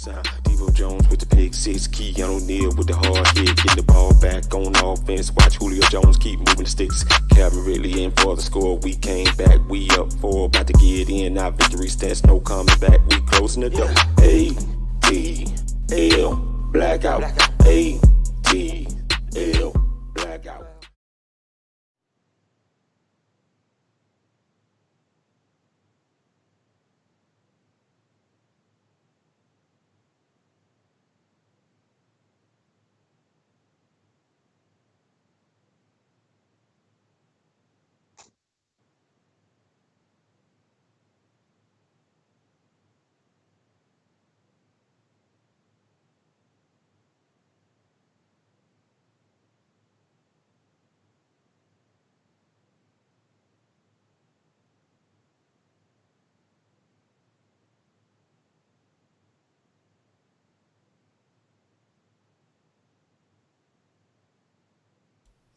Julio Jones with the pick six, Keanu Neal with the hard hit, getting the ball back on offense. Watch Julio Jones keep moving the sticks. Calvin Ridley in for the score. We came back, we up 4, about to get in. Our victory stats, no coming back. We closing the door. ATL blackout. ATL blackout.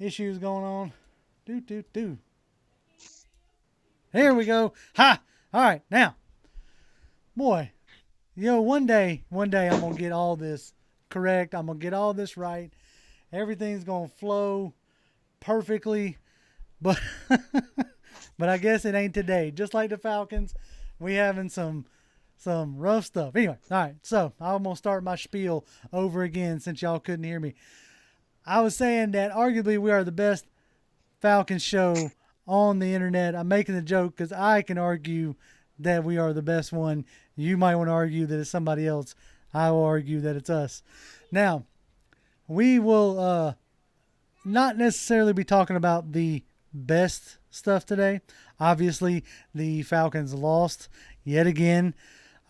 Issues going on. Do. Here we go. Ha! All right, now, boy, one day I'm going to get all this correct. I'm going to get all this right. Everything's going to flow perfectly. But but I guess it ain't today. Just like the Falcons, we having some rough stuff. Anyway, all right, so I'm going to start my spiel over again since y'all couldn't hear me. I was saying that arguably we are the best Falcons show on the internet. I'm making the joke because I can argue that we are the best one. You might want to argue that it's somebody else. I will argue that it's us. Now, we will not necessarily be talking about the best stuff today. Obviously, the Falcons lost yet again.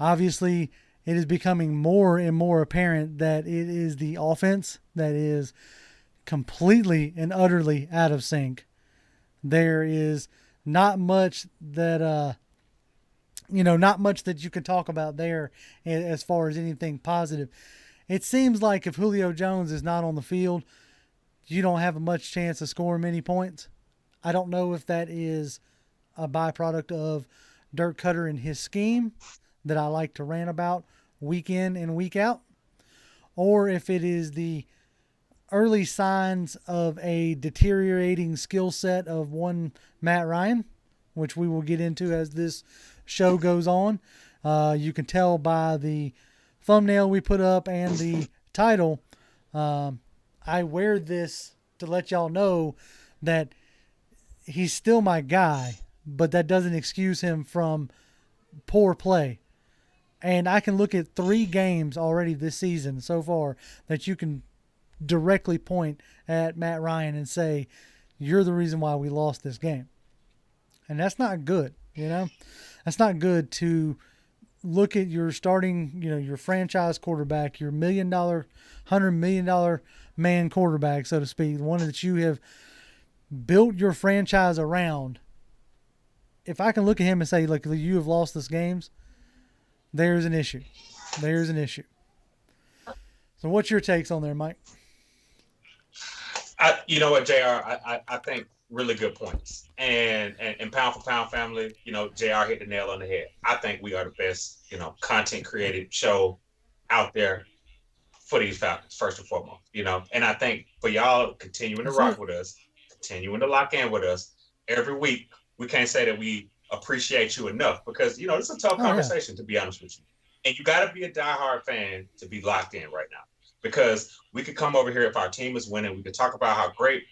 Obviously, it is becoming more and more apparent that it is the offense that is completely and utterly out of sync. There is not much that not much that you can talk about there as far as anything positive. It seems like if Julio Jones is not on the field, you don't have a much chance of scoring many points. I don't know if that is a byproduct of Dirk Koetter and his scheme that I like to rant about week in and week out, or if it is the early signs of a deteriorating skill set of one Matt Ryan, which we will get into as this show goes on. You can tell by the thumbnail we put up and the title. I wear this to let y'all know that he's still my guy, but that doesn't excuse him from poor play. And I can look at 3 games already this season so far that you can directly point at Matt Ryan and say, you're the reason why we lost this game. And that's not good, That's not good to look at your starting, your franchise quarterback, your $100 million man quarterback, so to speak, the one that you have built your franchise around. If I can look at him and say, look, you have lost this games, there's an issue. So what's your takes on there, Mike? You know what, JR, I think really good points. And pound for pound family, JR hit the nail on the head. I think we are the best, content created show out there for these Falcons, first and foremost, And I think for y'all continuing to rock with us, continuing to lock in with us every week, we can't say that we appreciate you enough because, it's a tough conversation, to be honest with you. And you got to be a diehard fan to be locked in right now. Because we could come over here if our team is winning. We could talk about how great,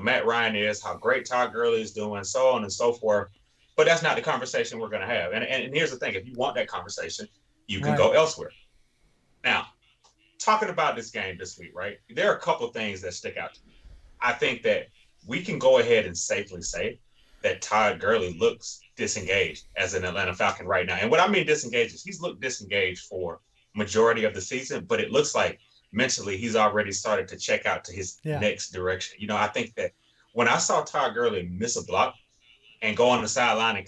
Matt Ryan is, how great Todd Gurley is doing, so on and so forth. But that's not the conversation we're going to have. And here's the thing. If you want that conversation, you can go elsewhere. Now, talking about this game this week, right, there are a couple of things that stick out to me. I think that we can go ahead and safely say that Todd Gurley looks disengaged as an Atlanta Falcon right now. And what I mean disengaged is he's looked disengaged for majority of the season, but it looks like mentally he's already started to check out to his next direction. I think that when I saw Todd Gurley miss a block and go on the sideline and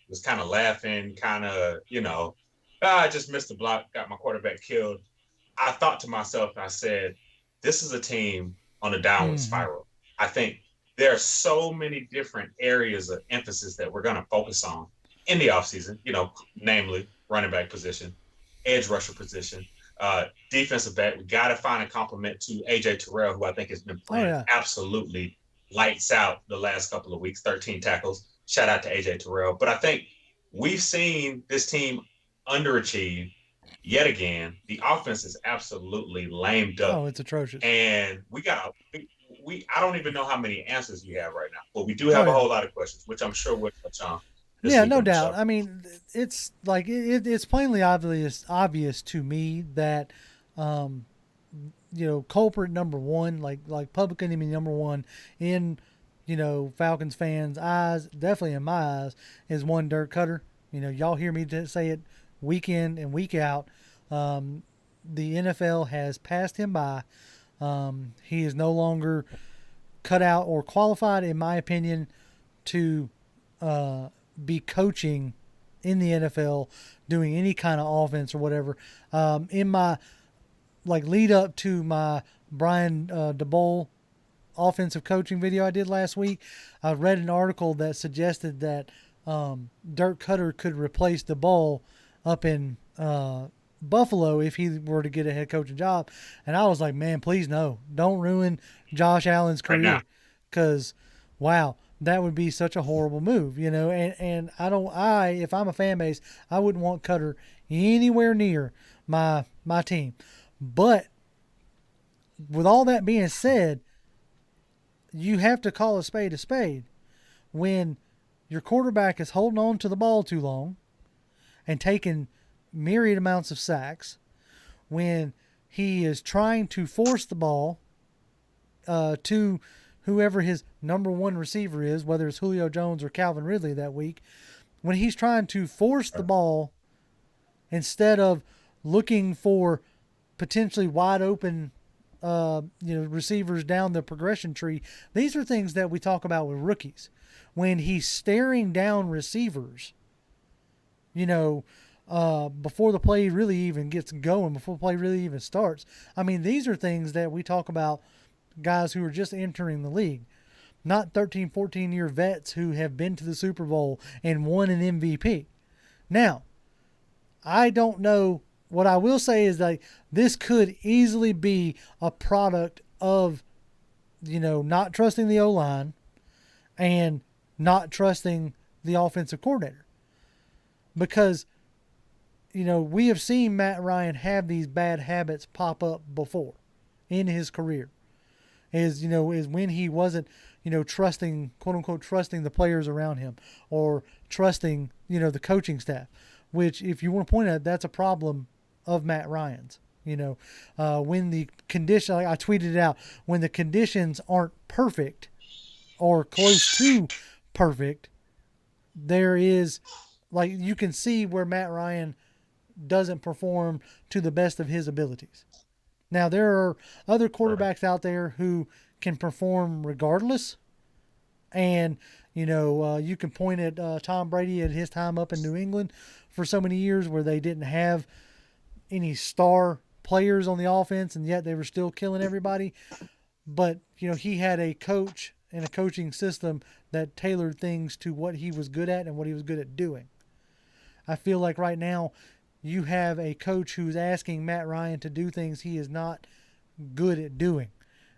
was laughing, I just missed the block, got my quarterback killed. I thought to myself, I said, this is a team on a downward spiral. I think there are so many different areas of emphasis that we're going to focus on in the offseason, namely running back position, edge rusher position, Defensive back, we got to find a compliment to AJ Terrell, who I think has been playing absolutely lights out the last couple of weeks, 13 tackles. Shout out to AJ Terrell. But I think we've seen this team underachieve yet again. The offense is absolutely lamed up. Oh, it's atrocious. And I don't even know how many answers we have right now, but we do have a whole lot of questions, which I'm sure we'll touch on. Yeah, no doubt. I mean, it's like it's plainly obvious to me that, culprit number one, like public enemy number one in, Falcons fans' eyes, definitely in my eyes, is one Dirk Koetter. Y'all hear me say it week in and week out. The NFL has passed him by. He is no longer cut out or qualified, in my opinion, to be coaching in the NFL, doing any kind of offense or whatever. In my lead up to my Brian DeBole offensive coaching video I did last week, I read an article that suggested that Dirk Koetter could replace DeBole up in Buffalo if he were to get a head coaching job. And I was like, man, please no, don't ruin Josh Allen's career, because wow, that would be such a horrible move, and if I'm a fan base, I wouldn't want Koetter anywhere near my team. But with all that being said, you have to call a spade when your quarterback is holding on to the ball too long and taking myriad amounts of sacks, when he is trying to force the ball to whoever his number one receiver is, whether it's Julio Jones or Calvin Ridley that week, when he's trying to force the ball instead of looking for potentially wide open receivers down the progression tree. These are things that we talk about with rookies. When he's staring down receivers, before the play really even gets going, before the play really even starts. I mean, these are things that we talk about guys who are just entering the league, not 13, 14-year vets who have been to the Super Bowl and won an MVP. Now, I don't know. What I will say is that this could easily be a product of, not trusting the O-line and not trusting the offensive coordinator. Because, we have seen Matt Ryan have these bad habits pop up before in his career. Is when he wasn't, trusting, quote unquote, trusting the players around him, or trusting, the coaching staff, which, if you want to point out, that's a problem of Matt Ryan's. When the condition, like I tweeted it out, when the conditions aren't perfect or close to perfect, there is, you can see where Matt Ryan doesn't perform to the best of his abilities. Now, there are other quarterbacks out there who can perform regardless. And, you can point at Tom Brady at his time up in New England for so many years, where they didn't have any star players on the offense, and yet they were still killing everybody. But, he had a coach and a coaching system that tailored things to what he was good at and what he was good at doing. I feel like right now you have a coach who's asking Matt Ryan to do things he is not good at doing,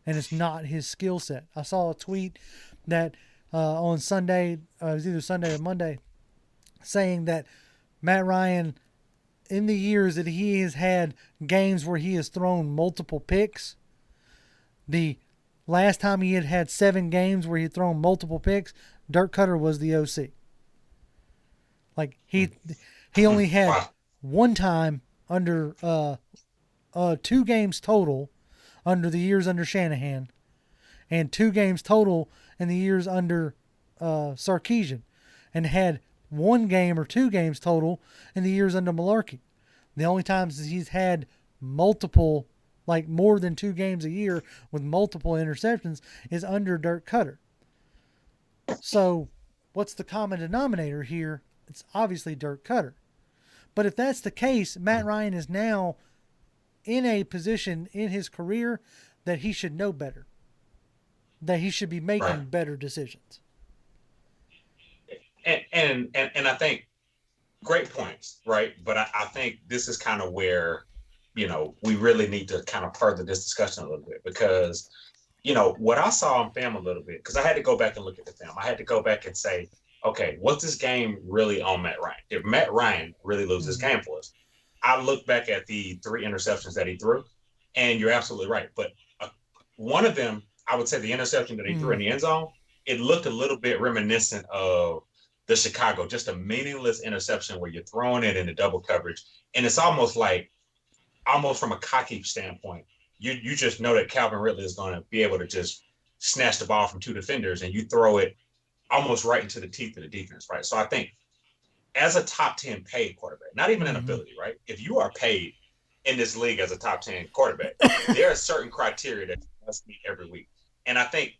and it's not his skill set. I saw a tweet that on Sunday, it was either Sunday or Monday, saying that Matt Ryan, in the years that he has had games where he has thrown multiple picks, the last time he had 7 games where he had thrown multiple picks, Dirk Koetter was the OC. He only had one time under 2 games total under the years under Shanahan, and 2 games total in the years under Sarkisian, and had 1 game or 2 games total in the years under Malarkey. The only times he's had multiple, more than 2 games a year with multiple interceptions, is under Dirk Koetter. So what's the common denominator here? It's obviously Dirk Koetter. But if that's the case, Matt Ryan is now in a position in his career that he should know better, that he should be making better decisions. And I think great points, right? But I think this is kind of where, we really need to kind of further this discussion a little bit because, what I saw on film a little bit, because I had to go back and look at the film. I had to go back and say, okay, was this game really on Matt Ryan? Did Matt Ryan really lose this game for us? I look back at the 3 interceptions that he threw, and you're absolutely right. But one of them, I would say the interception that he threw in the end zone, it looked a little bit reminiscent of the Chicago, just a meaningless interception where you're throwing it into double coverage. And it's almost from a cocky standpoint, you just know that Calvin Ridley is going to be able to just snatch the ball from 2 defenders and you throw it almost right into the teeth of the defense, right? So I think as a top 10 paid quarterback, not even an ability, right? If you are paid in this league as a top 10 quarterback, there are certain criteria that you must meet every week. And I think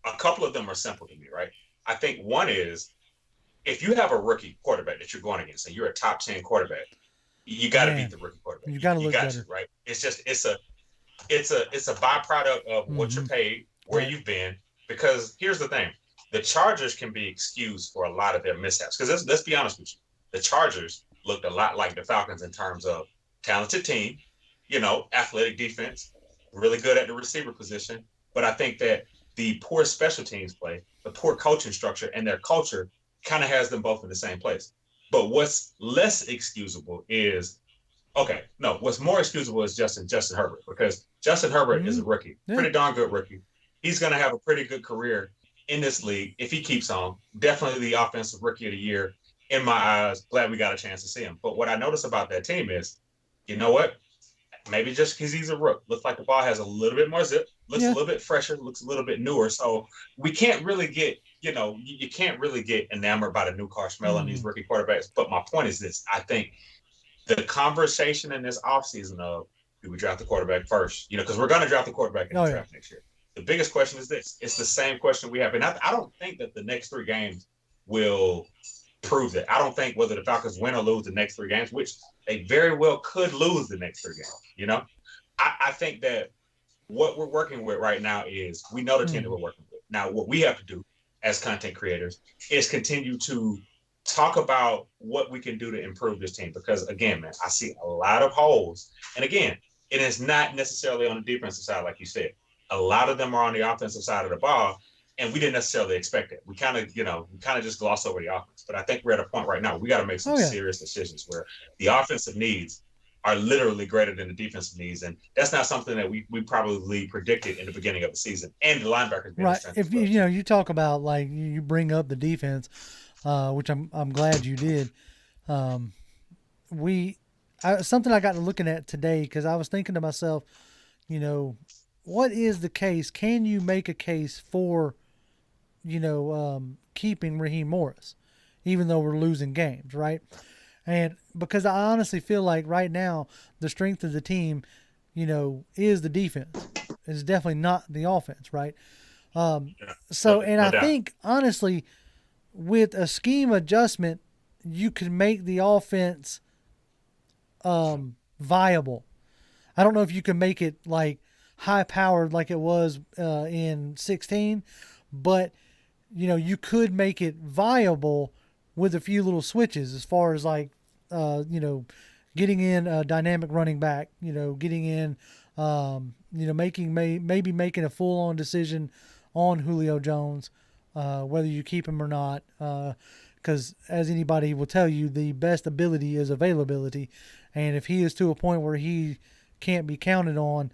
a couple of them are simple to me, right? I think one is if you have a rookie quarterback that you're going against and you're a top 10 quarterback, you got to beat the rookie quarterback. You got to look better, right? It's a byproduct of what you're paid, where you've been. Because here's the thing: the Chargers can be excused for a lot of their mishaps. Because let's be honest with you, the Chargers looked a lot like the Falcons in terms of talented team, athletic defense, really good at the receiver position. But I think that the poor special teams play, the poor coaching structure, and their culture kind of has them both in the same place. But what's less excusable is, what's more excusable is Justin Herbert, because Justin Herbert is a rookie, pretty darn good rookie. He's going to have a pretty good career in this league if he keeps on. Definitely the offensive rookie of the year in my eyes. Glad we got a chance to see him. But what I noticed about that team is, you know what? Maybe just because he's a rook, looks like the ball has a little bit more zip, looks a little bit fresher, looks a little bit newer. So we can't really get, you can't really get enamored by the new car smell on these rookie quarterbacks. But my point is this: I think the conversation in this offseason of, do we draft the quarterback first? Because we're going to draft the quarterback in the draft next year. The biggest question is this. It's the same question we have. And I don't think that the next 3 games will prove that. I don't think whether the Falcons win or lose the next 3 games, which they very well could lose the next 3 games, I think that what we're working with right now is we know the team that we're working with. Now, what we have to do as content creators is continue to talk about what we can do to improve this team. Because, again, man, I see a lot of holes. And, again, it is not necessarily on the defensive side, like you said. A lot of them are on the offensive side of the ball, and we didn't necessarily expect it. We kind of just gloss over the offense. But I think we're at a point right now, we got to make some serious decisions where the offensive needs are literally greater than the defensive needs. And that's not something that we probably predicted in the beginning of the season. And the linebackers being right. If you talk about, like, you bring up the defense, which I'm glad you did. Something I got to looking at today, because I was thinking to myself, what is the case? Can you make a case for, keeping Raheem Morris, even though we're losing games, right? And because I honestly feel like right now the strength of the team, is the defense. It's definitely not the offense, right? I think honestly, with a scheme adjustment, you can make the offense viable. I don't know if you can make it like high powered like it was in 16, but you could make it viable with a few little switches as far as like getting in a dynamic running back, getting in making a full on decision on Julio Jones, whether you keep him or not, because as anybody will tell you, the best ability is availability, and if he is to a point where he can't be counted on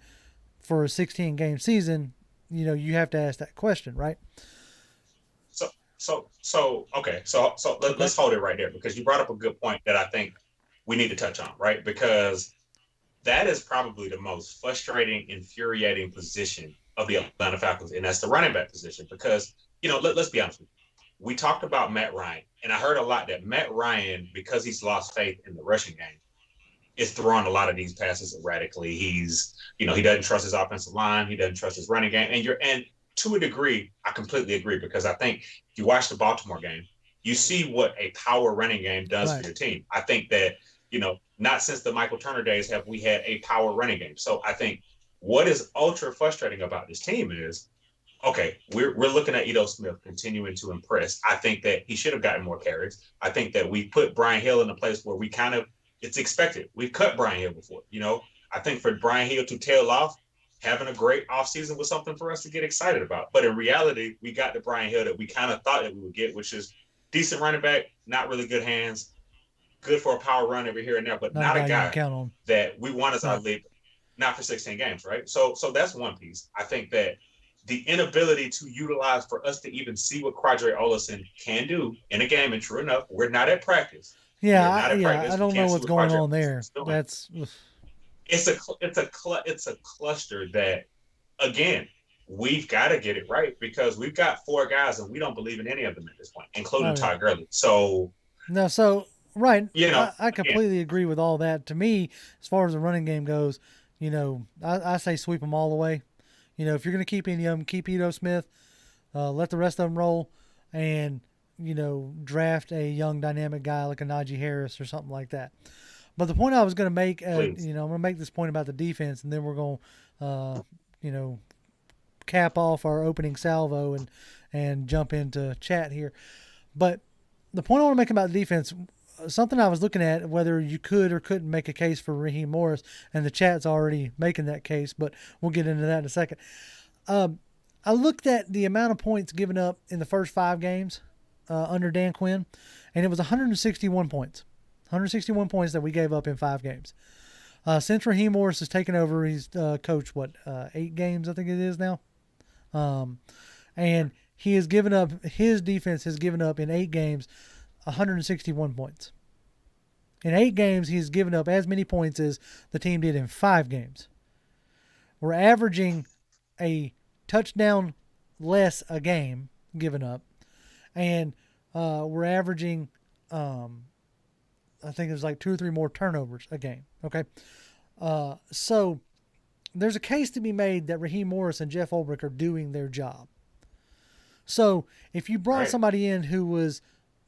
for a 16-game season, you have to ask that question, right? So let's hold it right there, because you brought up a good point that I think we need to touch on, right? Because that is probably the most frustrating, infuriating position of the Atlanta Falcons, and that's the running back position. Because, let's be honest with you. We talked about Matt Ryan, and I heard a lot that Matt Ryan, because he's lost faith in the rushing game, is throwing a lot of these passes erratically. He's, he doesn't trust his offensive line. He doesn't trust his running game. And to a degree, I completely agree, because I think if you watch the Baltimore game, you see what a power running game does for your team. I think that, not since the Michael Turner days have we had a power running game. So I think what is ultra frustrating about this team is, okay, we're looking at Ito Smith continuing to impress. I think that he should have gotten more carries. I think that we put Brian Hill in a place where it's expected. We've cut Brian Hill before, I think for Brian Hill to tail off, having a great offseason was something for us to get excited about. But in reality, we got the Brian Hill that we kind of thought that we would get, which is decent running back, not really good hands, good for a power run every here and there, but not a guy that we want as our lead, not for 16 games, right? So that's one piece. I think that the inability to utilize for us to even see what Quadre Olison can do in a game, and true enough, we're not at practice. Yeah, I don't know what's going on there. It's a cluster that, again, we've got to get it right because we've got 4 guys and we don't believe in any of them at this point, including Todd Gurley. Right. I completely agree with all that. To me, as far as the running game goes, I say sweep them all the way. If you're going to keep any of them, keep Ito Smith, let the rest of them roll, and, draft a young dynamic guy like a Najee Harris or something like that. But the point I was going to make, I'm going to make this point about the defense, and then we're going to, cap off our opening salvo and jump into chat here. But the point I want to make about the defense, something I was looking at, whether you could or couldn't make a case for Raheem Morris, and the chat's already making that case, but we'll get into that in a second. I looked at the amount of points given up in the first 5 games under Dan Quinn, and it was 161 points. 161 points that we gave up in 5 games. Since Raheem Morris has taken over, he's coached, 8 games, I think it is now. And he has given up, his defense has given up in 8 games 161 points. In 8 games, he's given up as many points as the team did in 5 games. We're averaging a touchdown less a game given up. And we're averaging, I think it was like 2 or 3 more turnovers a game. Okay. So there's a case to be made that Raheem Morris and Jeff Ulbrich are doing their job. So if you brought somebody in who was,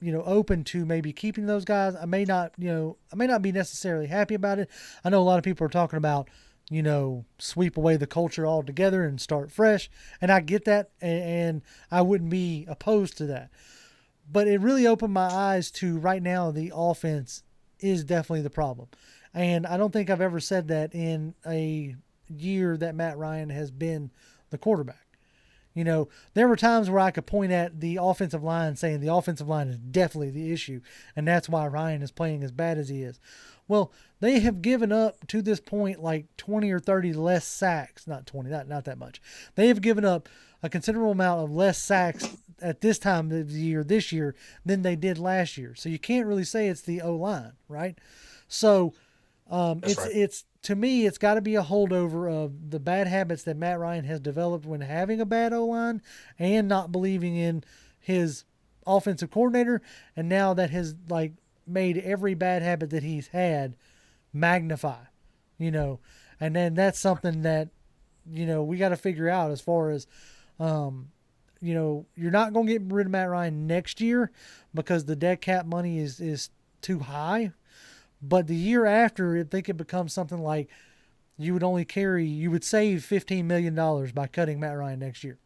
open to maybe keeping those guys, I may not be necessarily happy about it. I know a lot of people are talking about, sweep away the culture altogether and start fresh. And I get that. And I wouldn't be opposed to that. But it really opened my eyes to right now the offense is definitely the problem. And I don't think I've ever said that in a year that Matt Ryan has been the quarterback. There were times where I could point at the offensive line saying the offensive line is definitely the issue, and that's why Ryan is playing as bad as he is. Well, they have given up to this point like 20 or 30 less sacks. Not 20, not that much. They have given up a considerable amount of less sacks at this time of the year, this year, than they did last year. So you can't really say it's the O-line, right? So it's to me, it's got to be a holdover of the bad habits that Matt Ryan has developed when having a bad O-line and not believing in his offensive coordinator, and now that has made every bad habit that he's had magnify, and then that's something that, we got to figure out as far as, you're not going to get rid of Matt Ryan next year because the dead cap money is too high. But the year after, I think it becomes something like you would save $15 million by cutting Matt Ryan next year,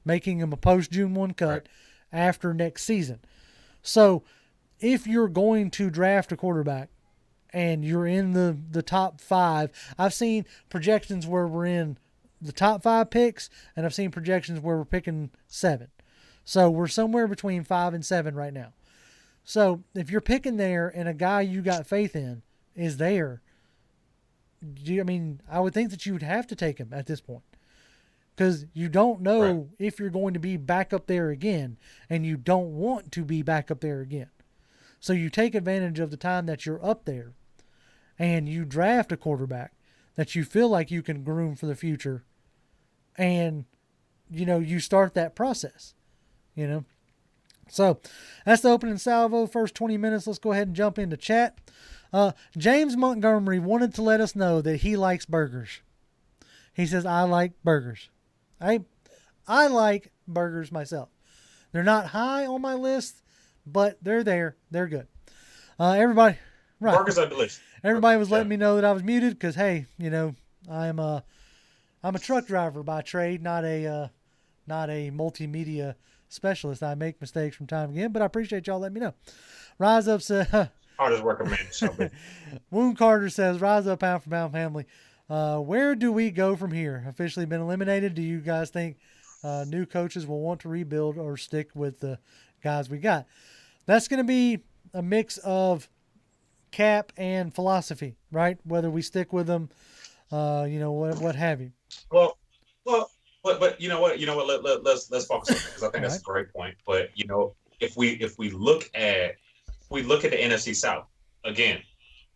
making him a post-June 1 cut after next season. So if you're going to draft a quarterback and you're in the top 5, I've seen projections where we're in the top 5 picks, and I've seen projections where we're picking 7. So we're somewhere between 5 and 7 right now. So if you're picking there and a guy you got faith in is there, I would think that you would have to take him at this point because you don't know if you're going to be back up there again, and you don't want to be back up there again. So you take advantage of the time that you're up there and you draft a quarterback that you feel like you can groom for the future, and, you start that process, So that's the opening salvo, first 20 minutes. Let's go ahead and jump into chat. James Montgomery wanted to let us know that he likes burgers. He says, I like burgers. I like burgers myself. They're not high on my list, but they're there. They're good. Everybody, right. Burgers are delicious. Everybody was letting me know that I was muted because, hey, I'm a truck driver by trade, not a multimedia specialist. I make mistakes from time again, but I appreciate y'all letting me know. Riseup says, hardest worker man. Wound Carter says, rise up, pound for pound family. Where do we go from here? Officially been eliminated. Do you guys think new coaches will want to rebuild or stick with the guys we got? That's going to be a mix of cap and philosophy, right? Whether we stick with them, what have you. Well, well, but you know what? Let's focus on that because I think that's a great point. But if we look at the NFC South again,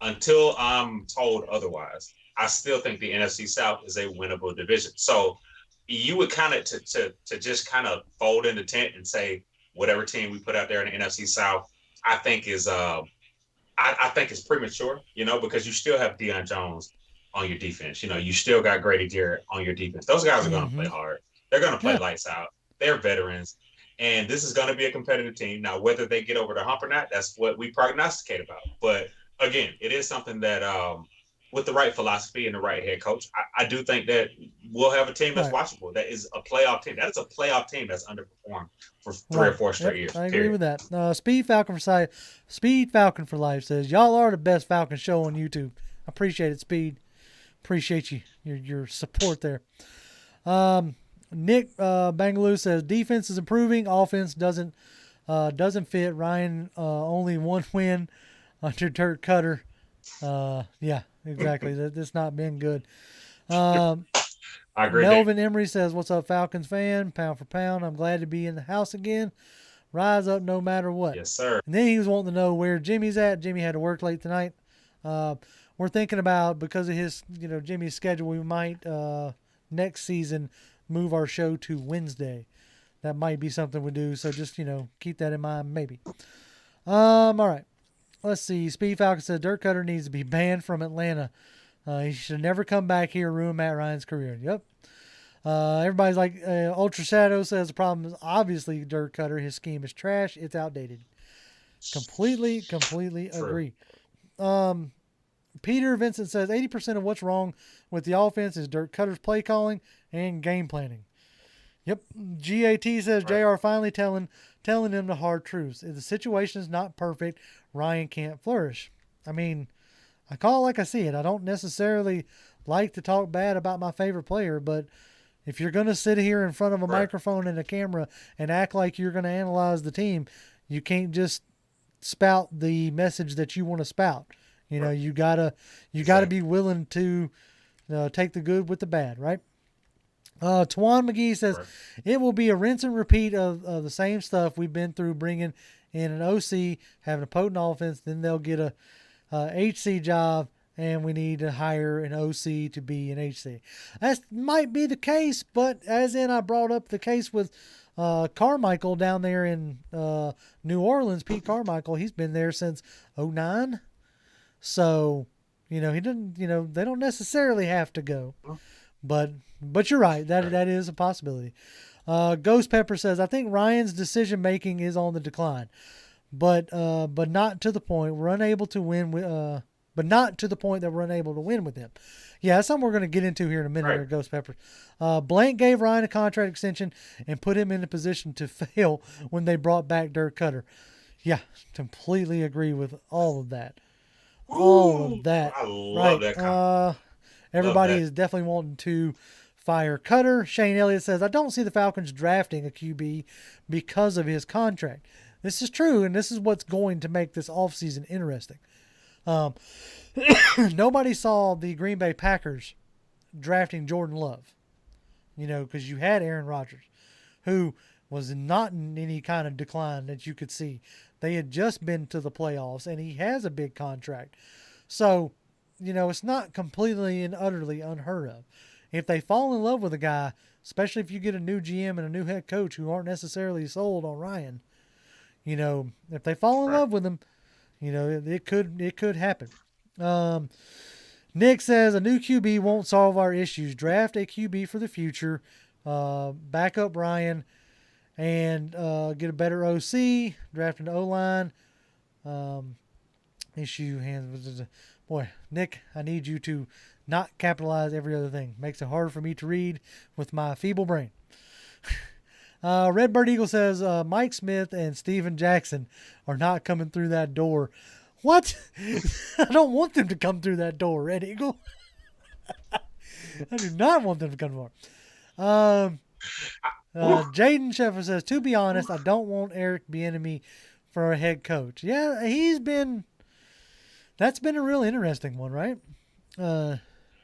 until I'm told otherwise, I still think the NFC South is a winnable division. So you would kind of to just kind of fold in the tent and say whatever team we put out there in the NFC South, I think is I think it's premature, because you still have Deion Jones on your defense. You still got Grady Jarrett on your defense. Those guys are going to play hard. They're going to play lights out. They're veterans. And this is going to be a competitive team. Now, whether they get over the hump or not, that's what we prognosticate about. But again, it is something that with the right philosophy and the right head coach, I do think that we'll have a team that's watchable. That is a playoff team. That is a playoff team that's underperformed for 3 or 4 straight years. I agree with that. Speed Falcon for Life says, y'all are the best Falcon show on YouTube. I appreciate it, Speed. Appreciate your support there. Nick Bangaloo says defense is improving, offense doesn't fit. Ryan only 1 win under Dirk Koetter. Yeah, exactly. That's not been good. I agree. Melvin Emery says, "What's up, Falcons fan? Pound for pound. I'm glad to be in the house again. Rise up no matter what." Yes, sir. And then he was wanting to know where Jimmy's at. Jimmy had to work late tonight. We're thinking about, because of his, Jimmy's schedule, we might next season move our show to Wednesday. That might be something we do. So just, keep that in mind, maybe. All right. Let's see. Speed Falcon said Dirk Koetter needs to be banned from Atlanta. He should never come back here and ruin Matt Ryan's career. Yep. Everybody's like, Ultra Shadow says the problem is obviously Dirk Koetter. His scheme is trash. It's outdated. Completely agree. Peter Vincent says 80% of what's wrong with the offense is Dirk Koetter's play calling and game planning. Yep. GAT says JR finally telling them the hard truths. If the situation is not perfect, Ryan can't flourish. I mean, I call it like I see it. I don't necessarily like to talk bad about my favorite player, but if you're going to sit here in front of a microphone and a camera and act like you're going to analyze the team, you can't just spout the message that you want to spout. You gotta be willing to take the good with the bad, right? Twan McGee says it will be a rinse and repeat of the same stuff we've been through, bringing in an OC, having a potent offense, then they'll get a HC job, and we need to hire an OC to be an HC. That might be the case, but as in I brought up the case with Carmichael down there in New Orleans, Pete Carmichael, he's been there since 2009. So, he didn't, they don't necessarily have to go. But you're right. That is a possibility. Ghost Pepper says, I think Ryan's decision making is on the decline, but not to the point we're unable to win with, but not to the point that we're unable to win with him. Yeah, that's something we're going to get into here in a minute. Here, Ghost Pepper. Blank gave Ryan a contract extension and put him in a position to fail when they brought back Dirk Koetter. Yeah, completely agree with all of that. All of that. I love that. Everybody is definitely wanting to fire Koetter. Shane Elliott says, I don't see the Falcons drafting a QB because of his contract. This is true, and this is what's going to make this offseason interesting. Nobody saw the Green Bay Packers drafting Jordan Love, because you had Aaron Rodgers, who was not in any kind of decline that you could see. They had just been to the playoffs, and he has a big contract. So, it's not completely and utterly unheard of. If they fall in love with a guy, especially if you get a new GM and a new head coach who aren't necessarily sold on Ryan, if they fall in love with him, it could happen. Nick says a new QB won't solve our issues. Draft a QB for the future. Back up Ryan. And get a better OC, draft an O-line. Issue hands. Boy, Nick, I need you to not capitalize every other thing. Makes it harder for me to read with my feeble brain. Redbird Eagle says Mike Smith and Steven Jackson are not coming through that door. What? I don't want them to come through that door, Red Eagle. I do not want them to come tomorrow. Jaden Sheffer says, to be honest, I don't want Eric Bieniemy for a head coach. Yeah, that's been a real interesting one, right?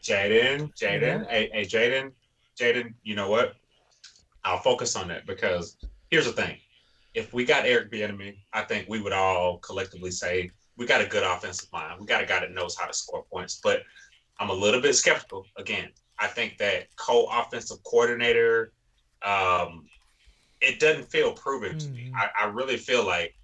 Jaden, hey, Jaden, you know what? I'll focus on that because here's the thing. If we got Eric Bieniemy, I think we would all collectively say we got a good offensive line. We got a guy that knows how to score points. But I'm a little bit skeptical. Again, I think that co-offensive coordinator, it doesn't feel proven to me. I really feel like,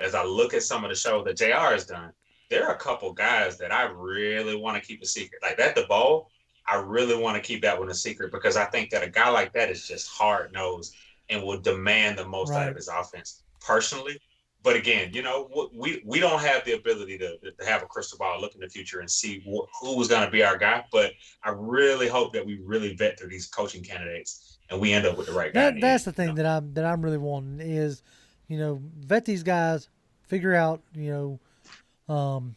as I look at some of the shows that JR has done, there are a couple guys that I really want to keep a secret. Like that DeBow, I really want to keep that one a secret because I think that a guy like that is just hard-nosed and will demand the most out of his offense personally. But again, we don't have the ability to have a crystal ball, look in the future and see who was going to be our guy. But I really hope that we really vet through these coaching candidates and we end up with the right guy. That's the thing that I'm really wanting is, vet these guys, figure out, who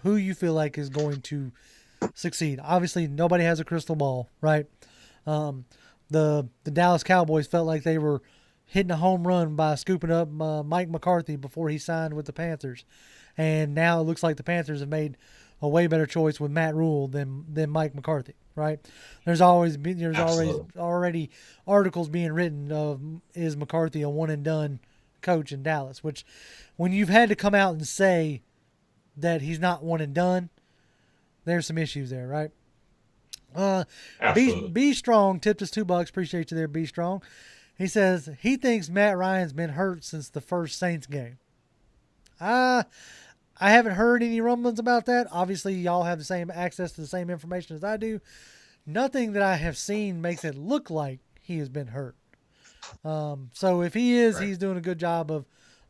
you feel like is going to succeed. Obviously, nobody has a crystal ball, right? The Dallas Cowboys felt like they were hitting a home run by scooping up Mike McCarthy before he signed with the Panthers, and now it looks like the Panthers have made a way better choice with Matt Rule than Mike McCarthy, right? There's already articles being written of is McCarthy a one and done coach in Dallas, which when you've had to come out and say that he's not one and done, there's some issues there, right? Be Strong tipped us $2. Appreciate you there, Be Strong. He says he thinks Matt Ryan's been hurt since the first Saints game. I haven't heard any rumblings about that. Obviously, y'all have the same access to the same information as I do. Nothing that I have seen makes it look like he has been hurt. So if he is, he's doing a good job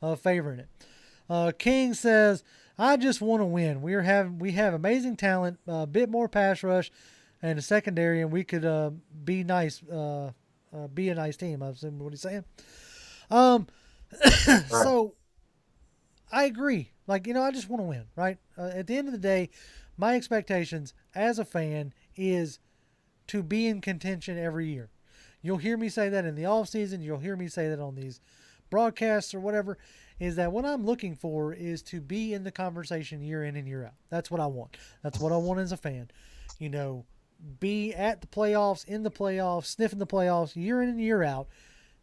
of favoring it. King says, I just want to win. We have amazing talent, a bit more pass rush, and a secondary, and we could be nice. Be a nice team. I assume what he's saying. So I agree. Like, I just want to win, right? At the end of the day, my expectations as a fan is to be in contention every year. You'll hear me say that in the off season. You'll hear me say that on these broadcasts or whatever, is that what I'm looking for is to be in the conversation year in and year out. That's what I want. That's what I want as a fan. Be at the playoffs, in the playoffs, sniffing the playoffs year in and year out,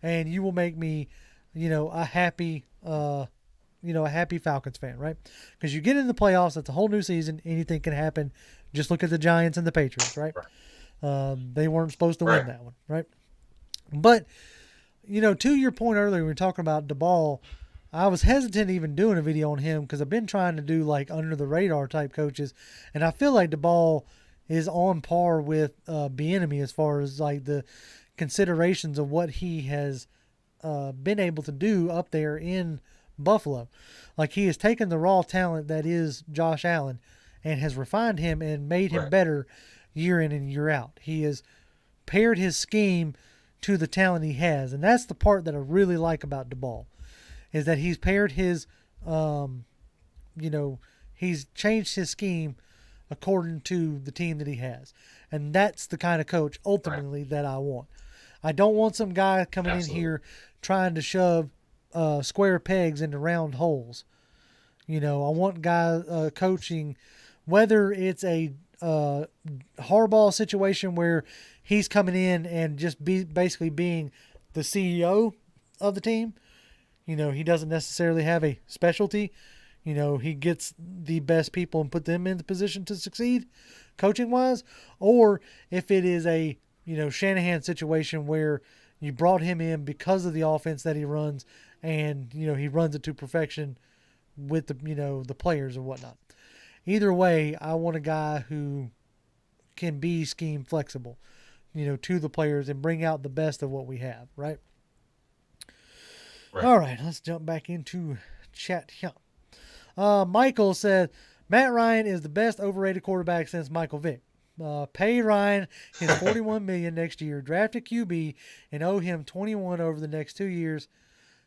and you will make me, a happy Falcons fan, right? Because you get in the playoffs, that's a whole new season. Anything can happen. Just look at the Giants and the Patriots, right? They weren't supposed to win that one, right? But, to your point earlier, we were talking about DeBall. I was hesitant even doing a video on him because I've been trying to do like under the radar type coaches, and I feel like DeBall is on par with Bieniemy as far as like the considerations of what he has been able to do up there in Buffalo. Like he has taken the raw talent that is Josh Allen and has refined him and made him better year in and year out. He has paired his scheme to the talent he has, and that's the part that I really like about DeBall, is that he's paired his, he's changed his scheme according to the team that he has. And that's the kind of coach ultimately that I want. I don't want some guy coming in here trying to shove square pegs into round holes. I want guys coaching, whether it's a hardball situation where he's coming in and just basically being the CEO of the team. He doesn't necessarily have a specialty. He gets the best people and put them in the position to succeed coaching-wise. Or if it is a, Shanahan situation where you brought him in because of the offense that he runs and, he runs it to perfection with the, the players or whatnot. Either way, I want a guy who can be scheme flexible, to the players and bring out the best of what we have, right? All right, let's jump back into chat here. Michael said, Matt Ryan is the best overrated quarterback since Michael Vick. Pay Ryan his $41 million next year, draft a QB, and owe him $21 over the next 2 years.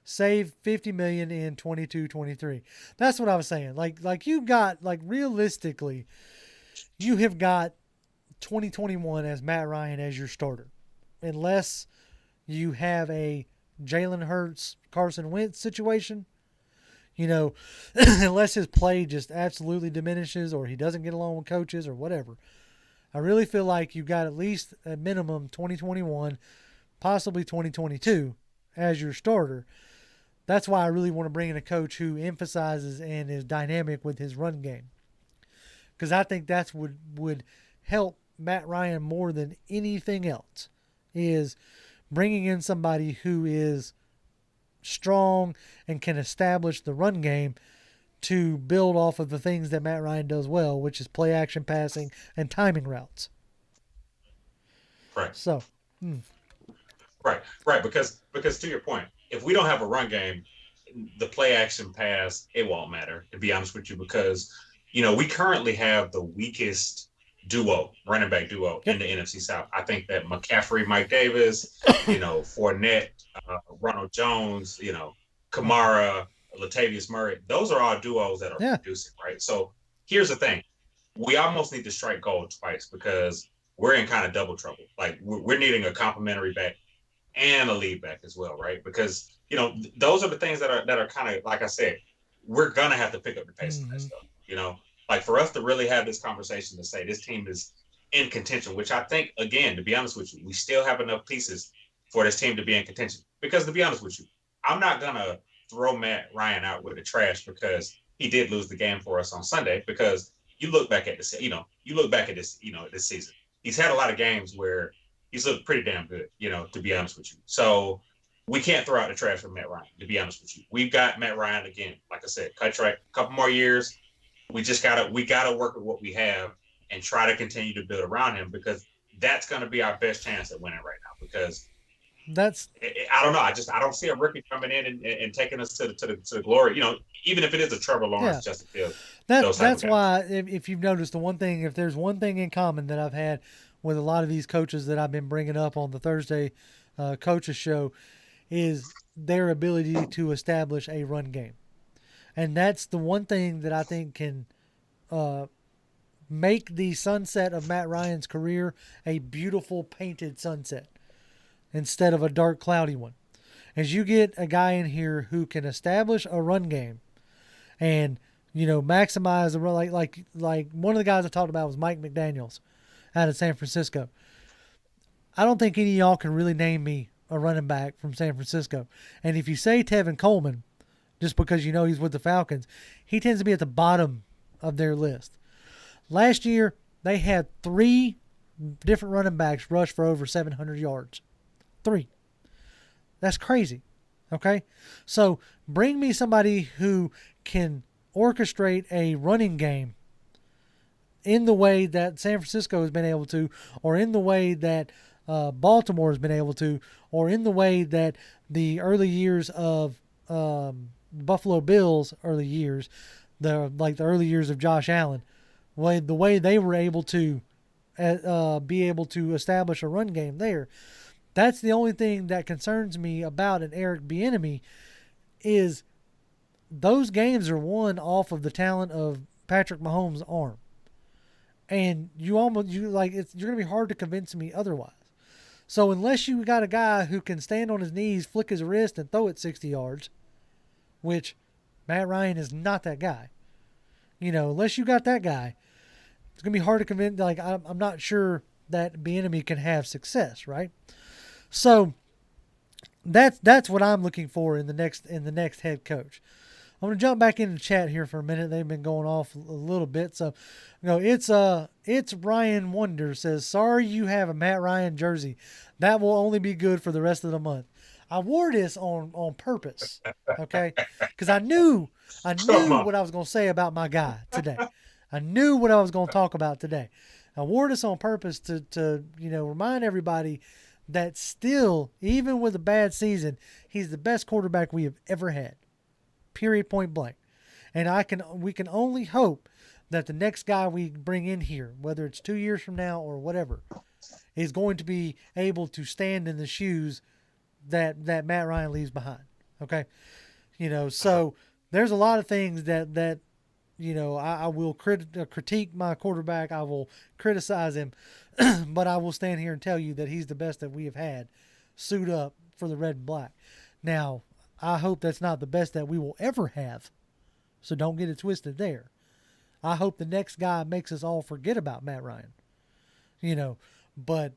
Save $50 million in 22-23. That's what I was saying. Like you got, like realistically, you have got 2021 as Matt Ryan as your starter, unless you have a Jalen Hurts, Carson Wentz situation. Unless his play just absolutely diminishes or he doesn't get along with coaches or whatever. I really feel like you've got at least a minimum 2021, possibly 2022 as your starter. That's why I really want to bring in a coach who emphasizes and is dynamic with his run game. Because I think that's would help Matt Ryan more than anything else, is bringing in somebody who is strong and can establish the run game to build off of the things that Matt Ryan does well, which is play action passing and timing routes. Right. So, right. Because to your point, if we don't have a run game, the play action pass, it won't matter, to be honest with you, because, we currently have the weakest running back duo in the NFC South. I think that McCaffrey, Mike Davis, Fournette, Ronald Jones, Kamara, Latavius Murray, those are all duos that are producing, right? So here's the thing. We almost need to strike gold twice because we're in kind of double trouble. Like we're needing a complimentary back and a lead back as well, right? Because, those are the things that are kind of, like I said, we're going to have to pick up the pace of that stuff, Like for us to really have this conversation to say this team is in contention, which I think, again, to be honest with you, we still have enough pieces for this team to be in contention. Because to be honest with you, I'm not going to throw Matt Ryan out with the trash because he did lose the game for us on Sunday. Because you look back at this, this season, he's had a lot of games where he's looked pretty damn good, to be honest with you. So we can't throw out the trash for Matt Ryan, to be honest with you. We've got Matt Ryan again, like I said, contract, a couple more years. We gotta work with what we have and try to continue to build around him, because that's going to be our best chance at winning right now. Because I don't know. I don't see a rookie coming in and taking us to the glory. Even if it is a Trevor Lawrence, Justin Fields. That's why, if you've noticed, if there's one thing in common that I've had with a lot of these coaches that I've been bringing up on the Thursday coaches show, is their ability to establish a run game. And that's the one thing that I think can make the sunset of Matt Ryan's career a beautiful painted sunset instead of a dark, cloudy one. As you get a guy in here who can establish a run game and, maximize the run, like one of the guys I talked about was Mike McDaniels out of San Francisco. I don't think any of y'all can really name me a running back from San Francisco. And if you say Tevin Coleman, just because he's with the Falcons, he tends to be at the bottom of their list. Last year, they had 3 different running backs rush for over 700 yards. 3. That's crazy. Okay? So bring me somebody who can orchestrate a running game in the way that San Francisco has been able to, or in the way that Baltimore has been able to, or in the way that the early years of Buffalo Bills early years, the early years of Josh Allen, the way they were able to be able to establish a run game there. That's the only thing that concerns me about an Eric Bieniemy, is those games are won off of the talent of Patrick Mahomes' arm. And you're going to be hard to convince me otherwise. So unless you got a guy who can stand on his knees, flick his wrist, and throw it 60 yards, which Matt Ryan is not that guy. Unless you got that guy, it's going to be hard to convince. I'm not sure that Bieniemy can have success, right? So that's what I'm looking for in the next head coach. I'm going to jump back into the chat here for a minute. They've been going off a little bit. So, it's Ryan Wonder says, sorry you have a Matt Ryan jersey. That will only be good for the rest of the month. I wore this on purpose, okay? Because I knew what I was going to say about my guy today. I knew what I was going to talk about today. I wore this on purpose to remind everybody that still, even with a bad season, he's the best quarterback we have ever had. Period, point blank. And we can only hope that the next guy we bring in here, whether it's 2 years from now or whatever, is going to be able to stand in the shoes that Matt Ryan leaves behind. Okay? So there's a lot of things that I will critique my quarterback. I will criticize him, but I will stand here and tell you that he's the best that we have had suit up for the red and black. Now, I hope that's not the best that we will ever have, so don't get it twisted there. I hope the next guy makes us all forget about Matt Ryan, but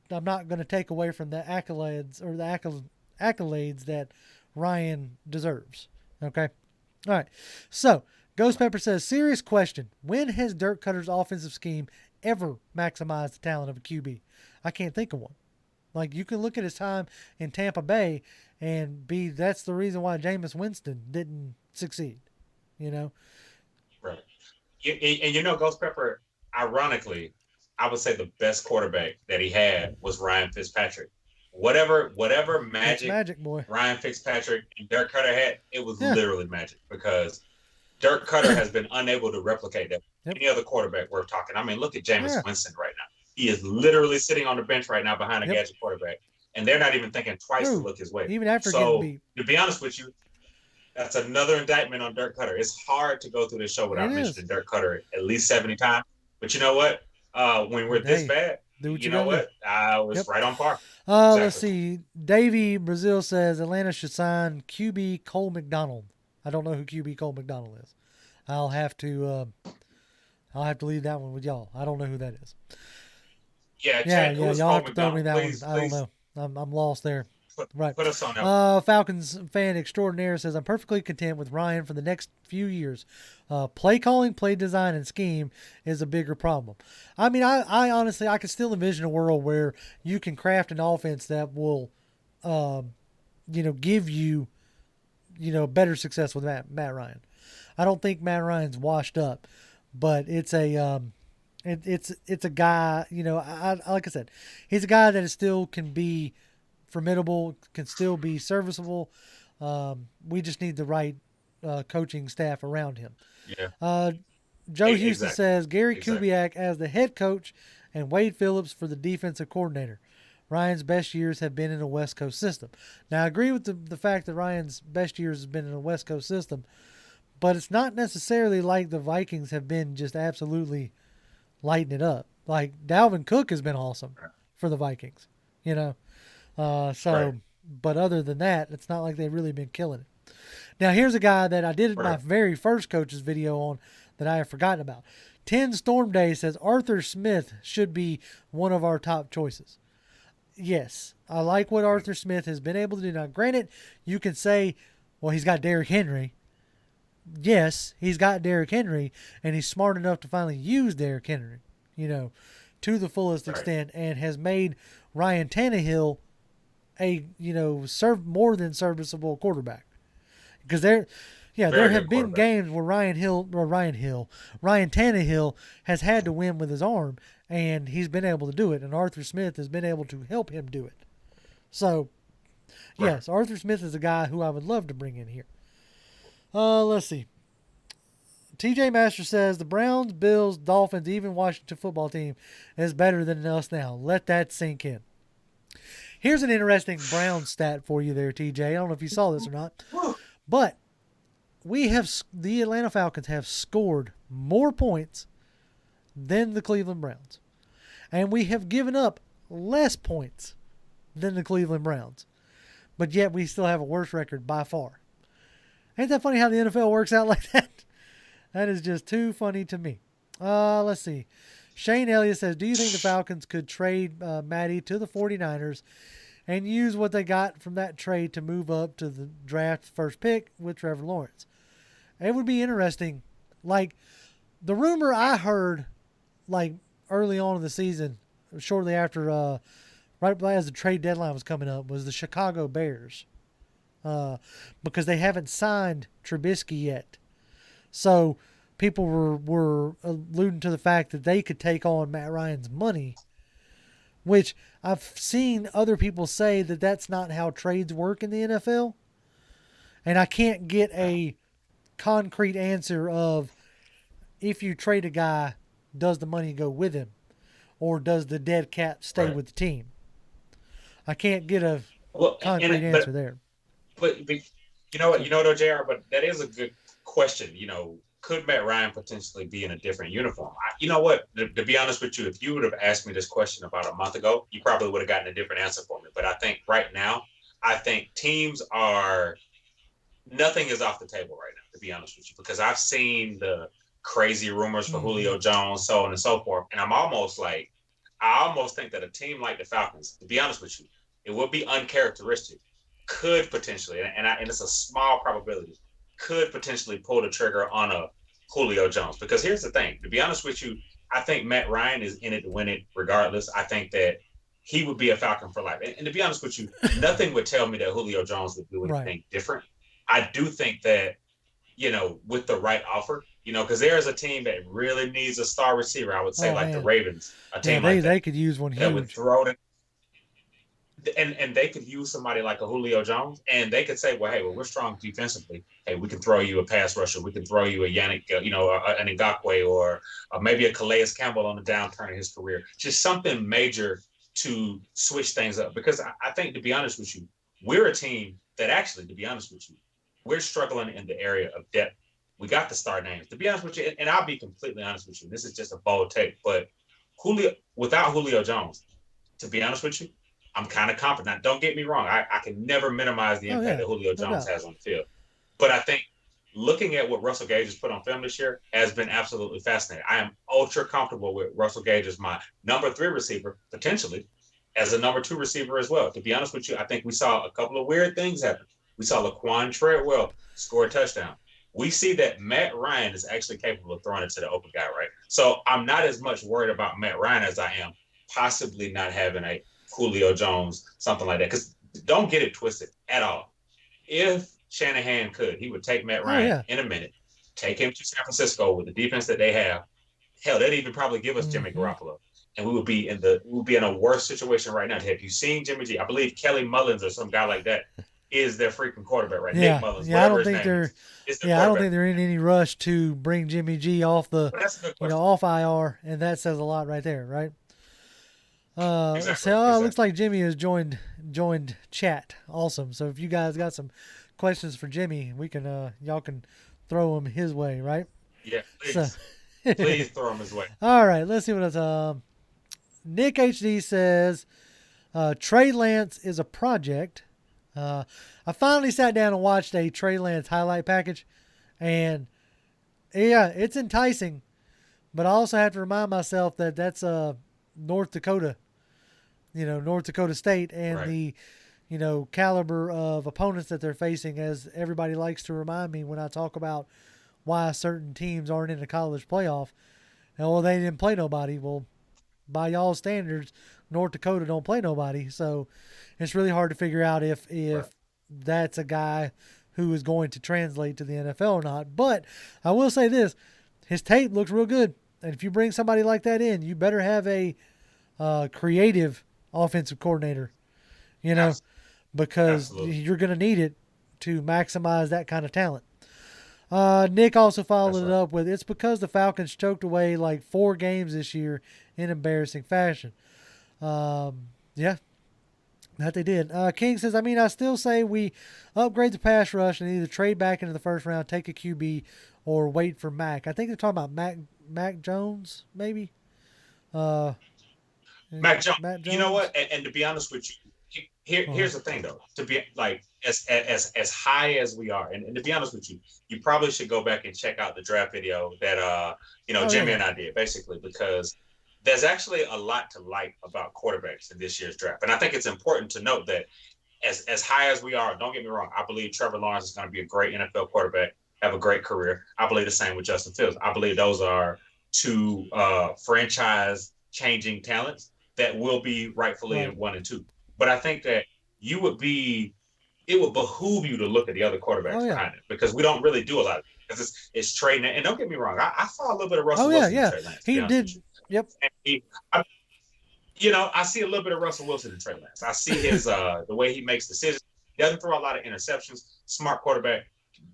I'm not going to take away from the accolades or the accolades that Ryan deserves. Okay? All right. So, Ghost Pepper says, serious question. When has Dirk Koetter's offensive scheme ever maximized the talent of a QB? I can't think of one. Like, you can look at his time in Tampa Bay and that's the reason why Jameis Winston didn't succeed, Right. And Ghost Pepper, ironically, I would say the best quarterback that he had was Ryan Fitzpatrick. Whatever magic boy. Ryan Fitzpatrick and Dirk Koetter had, it was literally magic, because Dirk Koetter has been unable to replicate that. Any other quarterback worth talking. I mean, look at Jameis Winston right now. He is literally sitting on the bench right now behind a gadget quarterback, and they're not even thinking twice to look his way. Even after getting beat. To be honest with you, that's another indictment on Dirk Koetter. It's hard to go through this show without mentioning Dirk Koetter at least 70 times. But you know what? When we're this bad, you know what? I was right on par. Exactly. Let's see. Davey Brazil says Atlanta should sign QB Cole McDonald. I don't know who QB Cole McDonald is. I'll have to leave that one with y'all. I don't know who that is. Yeah. Y'all have to throw me that one. I don't know. I'm lost there. Right. Put us on that. Falcons fan extraordinaire says, I'm perfectly content with Ryan for the next few years. Play calling, play design, and scheme is a bigger problem. I mean, I honestly, I could still envision a world where you can craft an offense that will, give you, better success with Matt Ryan. I don't think Matt Ryan's washed up, but it's a, it's a guy, like I said, he's a guy that still can be formidable, can still be serviceable. We just need the right coaching staff around him. Yeah. Joe Houston says Gary Kubiak as the head coach and Wade Phillips for the defensive coordinator. Ryan's best years have been in a West Coast system. Now, I agree with the fact that Ryan's best years has been in a West Coast system, but it's not necessarily like the Vikings have been just absolutely lighting it up. Like, Dalvin Cook has been awesome for the Vikings, But other than that, it's not like they've really been killing it. Now, here's a guy that I did my very first coach's video on that I have forgotten about. 10 Storm Day says Arthur Smith should be one of our top choices. Yes, I like what Arthur Smith has been able to do. Now, granted, you can say, well, he's got Derrick Henry. Yes, he's got Derrick Henry, and he's smart enough to finally use Derrick Henry, to the fullest extent, and has made Ryan Tannehill a, more than serviceable quarterback. Because there have been games where Ryan Tannehill has had to win with his arm, and he's been able to do it, and Arthur Smith has been able to help him do it. So, yes, Arthur Smith is a guy who I would love to bring in here. Let's see. TJ Master says the Browns, Bills, Dolphins, even Washington football team is better than us now. Let that sink in. Here's an interesting Brown stat for you there, TJ. I don't know if you saw this or not, but the Atlanta Falcons have scored more points than the Cleveland Browns, and we have given up less points than the Cleveland Browns, but yet we still have a worse record by far. Ain't that funny how the NFL works out like that? That is just too funny to me. Let's see. Shane Elliott says, do you think the Falcons could trade Matty to the 49ers and use what they got from that trade to move up to the draft first pick with Trevor Lawrence? It would be interesting. Like, the rumor I heard, like, early on in the season, shortly after, right as the trade deadline was coming up, was the Chicago Bears. Because they haven't signed Trubisky yet. So people were alluding to the fact that they could take on Matt Ryan's money, which I've seen other people say that that's not how trades work in the NFL. And I can't get a concrete answer of, if you trade a guy, does the money go with him? Or does the dead cat stay with the team? I can't get a concrete answer there. But you know what, JR, but that is a good question. could Matt Ryan potentially be in a different uniform? You know what? To be honest with you, if you would have asked me this question about a month ago, you probably would have gotten a different answer for me. But I think right now, I think nothing is off the table right now, to be honest with you, because I've seen the crazy rumors for Julio Jones, so on and so forth. And I almost think that a team like the Falcons, to be honest with you, it would be uncharacteristic, could potentially, and it's a small probability, could potentially pull the trigger on a Julio Jones. Because here's the thing, to be honest with you, I think Matt Ryan is in it to win it regardless. I think that he would be a Falcon for life. And to be honest with you, nothing would tell me that Julio Jones would do anything different. I do think that, with the right offer, because there's a team that really needs a star receiver. I would say the Ravens, a team they could use one huge. That would throw it. And they could use somebody like a Julio Jones, and they could say, well, hey, we're strong defensively. Hey, we can throw you a pass rusher. We can throw you a Yannick, an Ngakoue, or maybe a Calais Campbell on the downturn of his career. Just something major to switch things up. Because I think, to be honest with you, we're a team that actually, to be honest with you, we're struggling in the area of depth. We got the star names. To be honest with you, and I'll be completely honest with you, this is just a bold take, but without Julio Jones, to be honest with you, I'm kind of confident. Now, don't get me wrong. I can never minimize the impact that Julio Jones has on the field. But I think looking at what Russell Gage has put on film this year has been absolutely fascinating. I am ultra comfortable with Russell Gage as my number 3 receiver, potentially as a number 2 receiver as well. To be honest with you, I think we saw a couple of weird things happen. We saw Laquan Treadwell score a touchdown. We see that Matt Ryan is actually capable of throwing it to the open guy, right? So I'm not as much worried about Matt Ryan as I am possibly not having a Julio Jones, something like that. Because don't get it twisted at all. If Shanahan could, he would take Matt Ryan in a minute, take him to San Francisco with the defense that they have. Hell, they'd even probably give us Jimmy Garoppolo. And we would be in a worse situation right now. Have you seen Jimmy G? I believe Kelly Mullins or some guy like that is their freaking quarterback, right? Yeah, Nick Mullins. I don't think they're in any rush to bring Jimmy G off off IR, and that says a lot right there, right? Exactly. It looks like Jimmy has joined chat. Awesome. So if you guys got some questions for Jimmy, we can y'all can throw them his way, right? Yeah, please. Please throw them his way. All right, let's see what else. Nick HD says Trey Lance is a project. I finally sat down and watched a Trey Lance highlight package, and it's enticing, but I also have to remind myself that that's North Dakota, North Dakota State, and the caliber of opponents that they're facing, as everybody likes to remind me when I talk about why certain teams aren't in the college playoff. And, well, they didn't play nobody. Well, by y'all standards, North Dakota don't play nobody. So it's really hard to figure out if that's a guy who is going to translate to the NFL or not. But I will say this, his tape looks real good. And if you bring somebody like that in, you better have a creative offensive coordinator, because you're going to need it to maximize that kind of talent. Nick also followed it up with, it's because the Falcons choked away like 4 games this year in embarrassing fashion. Yeah, that they did. King says, I still say we upgrade the pass rush and either trade back into the first round, take a QB, or wait for Mac. I think they're talking about Mac Jones, maybe. Mac Jones. You know what? And to be honest with you, here's the thing though. To be like as high as we are, and to be honest with you, you probably should go back and check out the draft video that Jimmy and I did, basically, because there's actually a lot to like about quarterbacks in this year's draft. And I think it's important to note that as high as we are, don't get me wrong, I believe Trevor Lawrence is going to be a great NFL quarterback, have a great career. I believe the same with Justin Fields. I believe those are 2 franchise-changing talents that will be rightfully in 1 and 2. But I think that it would behoove you to look at the other quarterbacks behind it, because we don't really do a lot of it. Because it's Trey Lance. And don't get me wrong, I saw a little bit of Russell Wilson in Trey Lance. He did. Yep. I see a little bit of Russell Wilson in Trey Lance. I see his the way he makes decisions. He doesn't throw a lot of interceptions. Smart quarterback.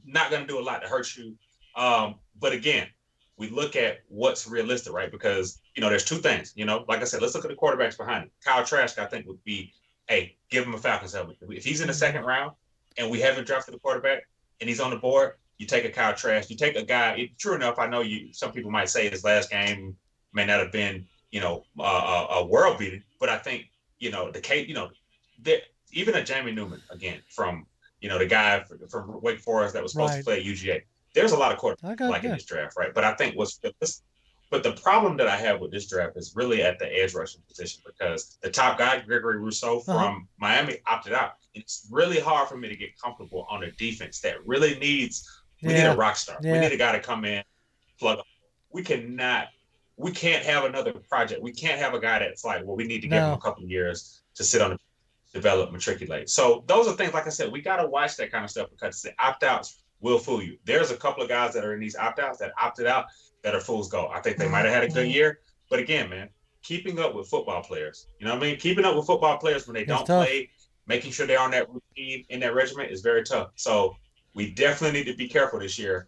Not going to do a lot to hurt you. But again, we look at what's realistic, right? Because, there's 2 things. Like I said, let's look at the quarterbacks behind him. Kyle Trask, I think, would be, give him a Falcons helmet. If he's in the 2nd round and we haven't drafted a quarterback and he's on the board, you take a Kyle Trask, you take a guy. True enough, I know some people might say his last game may not have been, a world beating, but I think, the case, even a Jamie Newman again from, the guy from Wake Forest that was supposed to play at UGA. There's a lot of quarterbacks in this draft, right? But I think but the problem that I have with this draft is really at the edge rushing position, because the top guy, Gregory Rousseau from Miami, opted out. It's really hard for me to get comfortable on a defense that really we need a rock star. Yeah. We need a guy to come in, plug up. We can't have another project. We can't have a guy that's like, well, we need to give him a couple of years to sit on the develop, matriculate. So those are things, like I said, we got to watch that kind of stuff, because the opt-outs will fool you. There's a couple of guys that are in these opt-outs that opted out that are fool's gold. I think they might have had a good year. But again, man, keeping up with football players, you know what I mean? Keeping up with football players when they don't play, making sure they're on that routine in that regiment is very tough. So we definitely need to be careful this year,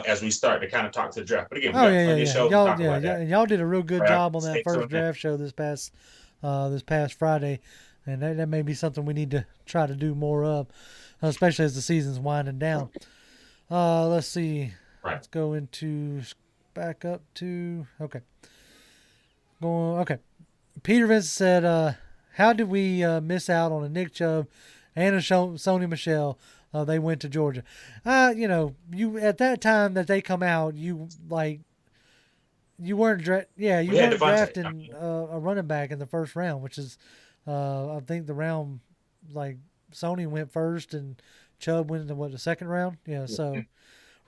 as we start to kind of talk to the draft. But again, we got plenty of shows to talk about that. Y'all did a real good job on that first draft show this past Friday. And that may be something we need to try to do more of, especially as the season's winding down. Let's see. Right. Let's go back up to, okay. Okay. Peter Vincent said, how did we miss out on a Nick Chubb and a Sony Michel? They went to Georgia. You at that time that they come out, you weren't drafting a running back in the first round, which is, I think the round, Sony went first and Chubb went into the second round? Yeah, so,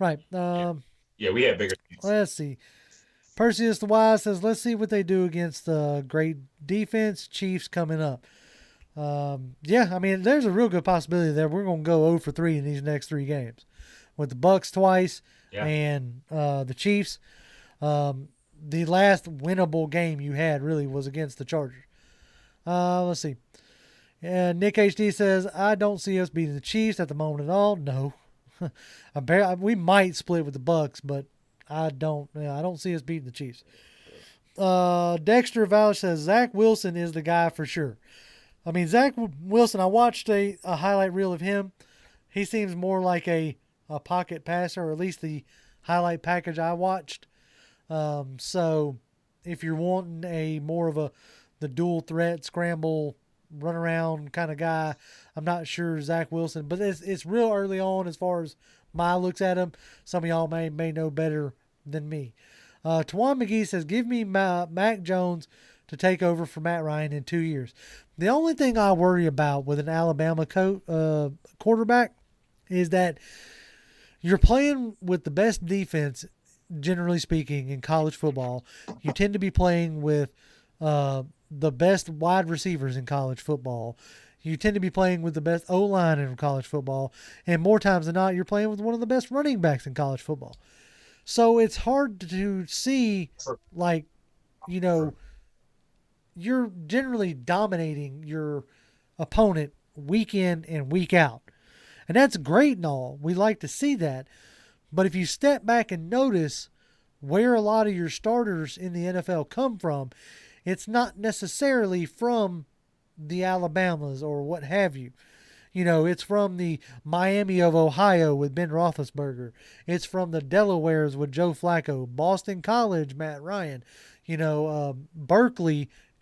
right. Yeah, we had bigger teams. Let's see. Perseus the Wise says, let's see what they do against the great defense, Chiefs coming up. There's a real good possibility that we're going to go 0-3 in these next 3 games. With the Bucs twice and the Chiefs. The last winnable game you had really was against the Chargers. Let's see. Nick HD says, I don't see us beating the Chiefs at the moment at all. No. We might split with the Bucs, but I don't see us beating the Chiefs. Dexter Vouch says, Zach Wilson is the guy for sure. I mean, Zach Wilson, I watched a highlight reel of him. He seems more like a pocket passer, or at least the highlight package I watched. So if you're wanting the dual threat, scramble, run around kind of guy, I'm not sure Zach Wilson, but it's real early on as far as my looks at him. Some of y'all may know better than me. Tawan McGee says, give me Mac Jones to take over for Matt Ryan in 2 years. The only thing I worry about with an Alabama quarterback is that you're playing with the best defense, generally speaking, in college football. You tend to be playing with the best wide receivers in college football. You tend to be playing with the best O-line in college football. And more times than not, you're playing with one of the best running backs in college football. So it's hard to see, you're generally dominating your opponent week in and week out. And that's great and all. We like to see that. But if you step back and notice where a lot of your starters in the NFL come from, it's not necessarily from the Alabamas or what have you. It's from the Miami of Ohio with Ben Roethlisberger. It's from the Delawares with Joe Flacco. Boston College, Matt Ryan.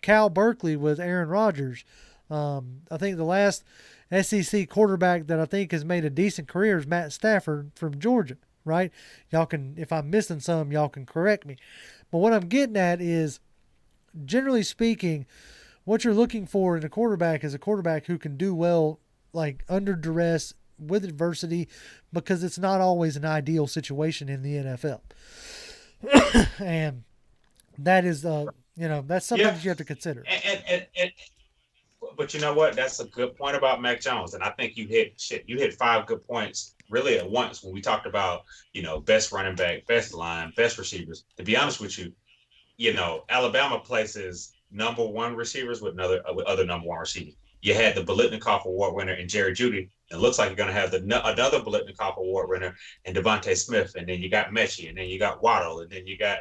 Cal Berkeley with Aaron Rodgers. I think the last SEC quarterback that I think has made a decent career is Matt Stafford from Georgia, right? Y'all can, if I'm missing some, y'all can correct me. But what I'm getting at is, generally speaking, what you're looking for in a quarterback is a quarterback who can do well, under duress, with adversity, because it's not always an ideal situation in the NFL. And that is, that's something that you have to consider. But you know what? That's a good point about Mac Jones. And I think you hit 5 good points really at once when we talked about, best running back, best line, best receivers. To be honest with you, Alabama places number 1 receivers with other number 1 receivers. You had the Biletnikoff Award winner in Jerry Jeudy. It looks like you're going to have another Biletnikoff Award winner in Devontae Smith. And then you got Mechie, and then you got Waddle, and then you got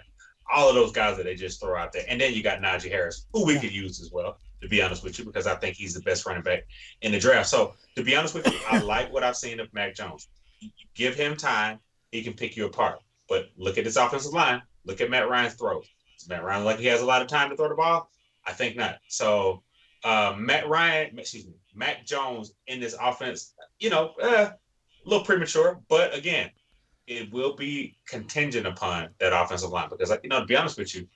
all of those guys that they just throw out there. And then you got Najee Harris, who we could use as well, to be honest with you, because I think he's the best running back in the draft. So to be honest with you, I like what I've seen of Mac Jones. You give him time. he can pick you apart. But look at this offensive line. Look at Matt Ryan's throws. Is Matt Ryan like he has a lot of time to throw the ball? I think not. So Mac Jones in this offense, a little premature, but again, it will be contingent upon that offensive line because, to be honest with you,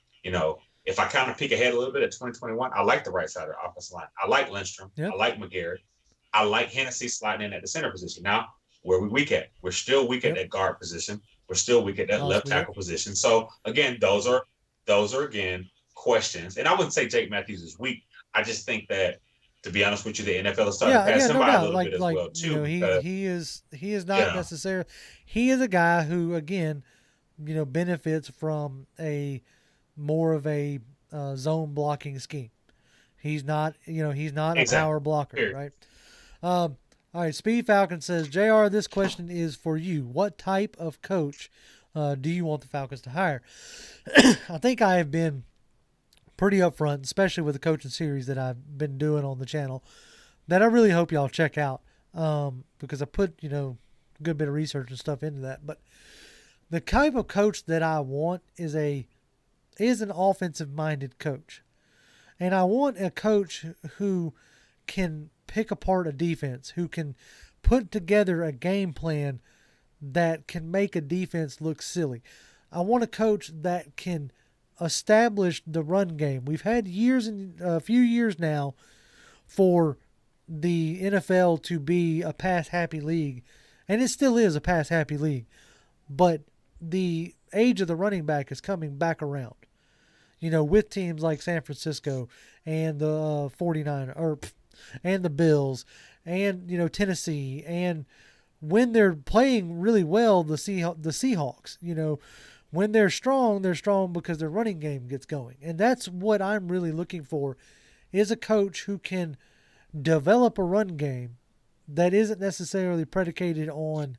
if I kind of peek ahead a little bit at 2021, I like the right side of the offensive line. I like Lindstrom. Yep. I like McGarrett. I like Hennessy sliding in at the center position. Now, where we weak at? We're still weak at that guard position. We're still weak at that left tackle position. So again, those are again questions. And I wouldn't say Jake Matthews is weak. I just think that, to be honest with you, the NFL is starting to pass him by a little bit as well too. He is not necessarily. He is a guy who, again, benefits from more of a zone blocking scheme. He's not a power blocker, right? All right, Speed Falcon says, JR, this question is for you. What type of coach do you want the Falcons to hire? I think I have been pretty upfront, especially with the coaching series that I've been doing on the channel, that I really hope y'all check out because I put, a good bit of research and stuff into that. But the type of coach that I want is an offensive-minded coach. And I want a coach who can pick apart a defense, who can put together a game plan that can make a defense look silly. I want a coach that can establish the run game. We've had a few years now for the NFL to be a pass-happy league, and it still is a pass-happy league, but the age of the running back is coming back around. With teams like San Francisco and the 49ers, and the Bills, and Tennessee, and when they're playing really well, the Seahawks. When they're strong because their running game gets going, and that's what I'm really looking for, is a coach who can develop a run game that isn't necessarily predicated on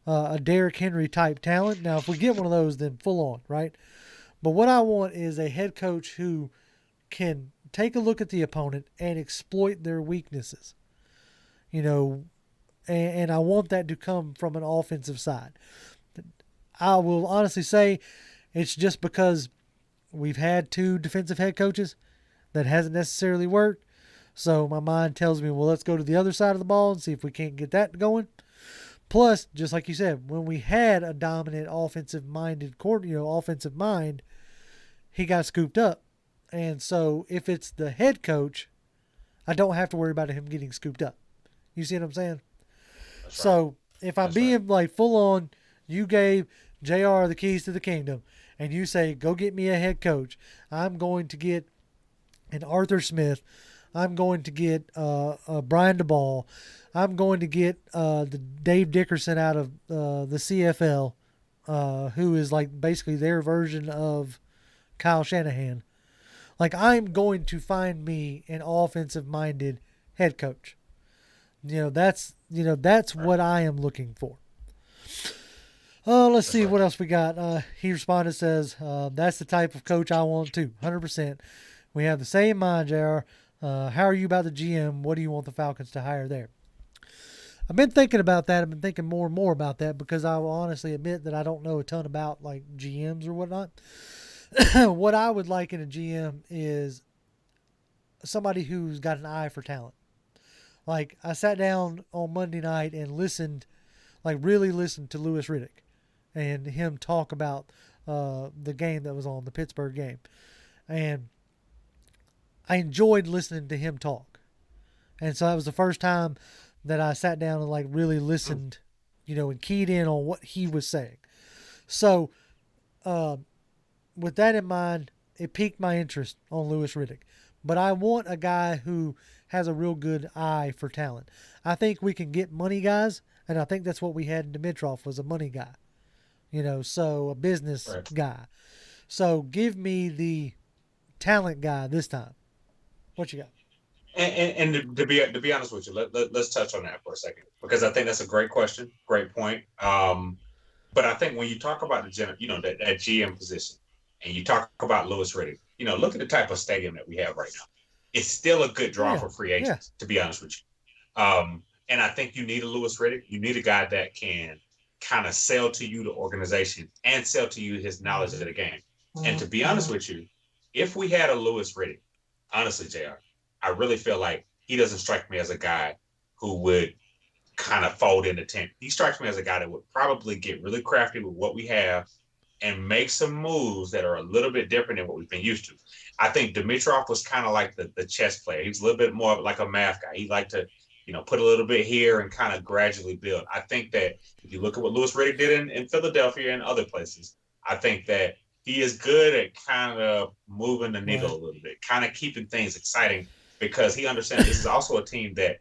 a Derrick Henry type talent. Now, if we get one of those, then full on, right? But what I want is a head coach who can take a look at the opponent and exploit their weaknesses. And I want that to come from an offensive side. I will honestly say it's just because we've had 2 defensive head coaches that hasn't necessarily worked. So my mind tells me, well, let's go to the other side of the ball and see if we can't get that going. Plus, just like you said, when we had a dominant offensive mind, he got scooped up. And so if it's the head coach, I don't have to worry about him getting scooped up. You see what I'm saying? That's so right. If I'm being full on, you gave JR the keys to the kingdom, and you say, go get me a head coach. I'm going to get an Arthur Smith. I'm going to get Brian DeBall. I'm going to get the Dave Dickerson out of the CFL, who is basically their version of Kyle Shanahan. I'm going to find me an offensive-minded head coach. That's what I am looking for. Let's see what else we got. He responded, says, that's the type of coach I want too, 100%. We have the same mind, JR. How are you about the GM? What do you want the Falcons to hire there? I've been thinking about that. I've been thinking more and more about that because I will honestly admit that I don't know a ton about GMs or whatnot. What I would like in a GM is somebody who's got an eye for talent. I sat down on Monday night and really listened to Louis Riddick and him talk about the game that was on, the Pittsburgh game. And I enjoyed listening to him talk. And so that was the first time that I sat down and really listened, and keyed in on what he was saying. So, with that in mind, it piqued my interest on Louis Riddick. But I want a guy who has a real good eye for talent. I think we can get money guys, and I think that's what we had in Dimitrov, was a money guy. So a business guy. So give me the talent guy this time. What you got? And to be honest with you, let's touch on that for a second, because I think that's a great question, great point. But I think when you talk about that GM position, and you talk about Louis Riddick, look at the type of stadium that we have right now. It's still a good draw for free agents, to be honest with you. And I think you need a Louis Riddick. You need a guy that can kind of sell to you the organization and sell to you his knowledge of the game. And to be honest with you, if we had a Louis Riddick, honestly, JR, I really feel like he doesn't strike me as a guy who would kind of fold in the tent. He strikes me as a guy that would probably get really crafty with what we have and make some moves that are a little bit different than what we've been used to. I think Dimitrov was kind of like the chess player. He was a little bit more like a math guy. He liked to, put a little bit here and kind of gradually build. I think that if you look at what Louis Riddick did in Philadelphia and other places, I think that he is good at kind of moving the needle a little bit, kind of keeping things exciting, because he understands this is also a team that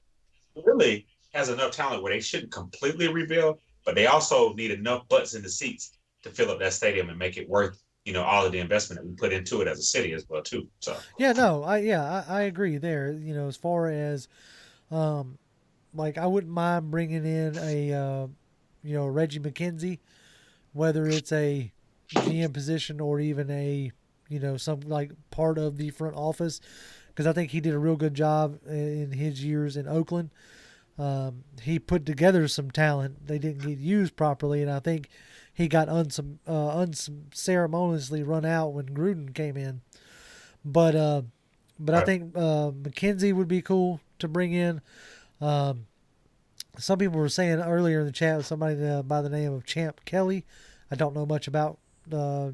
really has enough talent where they shouldn't completely rebuild, but they also need enough butts in the seats to fill up that stadium and make it worth, all of the investment that we put into it as a city as well too. So I agree there. As far as like, I wouldn't mind bringing in a Reggie McKenzie, whether it's a GM position or even a some like part of the front office, because I think he did a real good job in his years in Oakland. He put together some talent. They didn't get used properly, and I think he got unceremoniously run out when Gruden came in. But I think McKenzie would be cool to bring in. Some people were saying earlier in the chat with somebody by the name of Champ Kelly. I don't know much about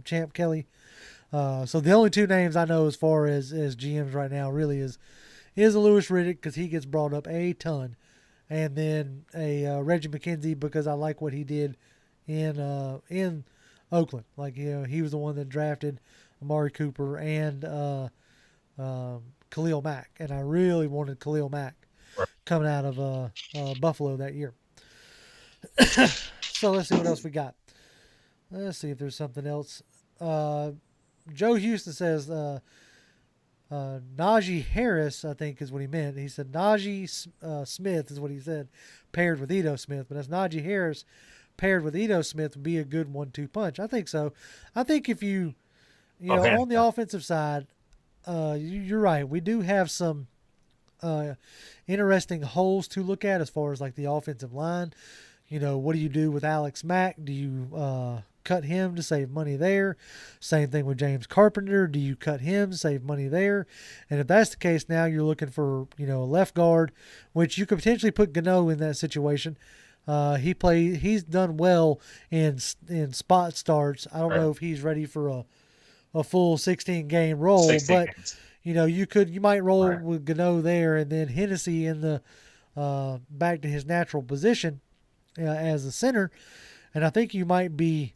Champ Kelly. So the only two names I know as far as GMs right now really is a Louis Riddick, because he gets brought up a ton, and then a Reggie McKenzie, because I like what he did in Oakland. Like, he was the one that drafted Amari Cooper and Khalil Mack, and I really wanted Khalil Mack coming out of Buffalo that year. So let's see what else we got. Let's see if there's something else. Joe Houston says Najee Harris, I think is what he meant. He said Najee Smith is what he said, paired with Ito Smith. But as Najee Harris paired with Ito Smith would be a good 1-2 punch. I think so. I think if you know, on the offensive side, you're right. We do have some interesting holes to look at as far as like the offensive line. What do you do with Alex Mack? Do you cut him to save money there? Same thing with James Carpenter. Do you cut him to save money there? And if that's the case, now you're looking for, a left guard, which you could potentially put Gano in that situation. He's done well in spot starts. I don't know if he's ready for a full 16 game role, but you might roll with Gano there, and then Hennessy in the back to his natural position as a center. And I think you might be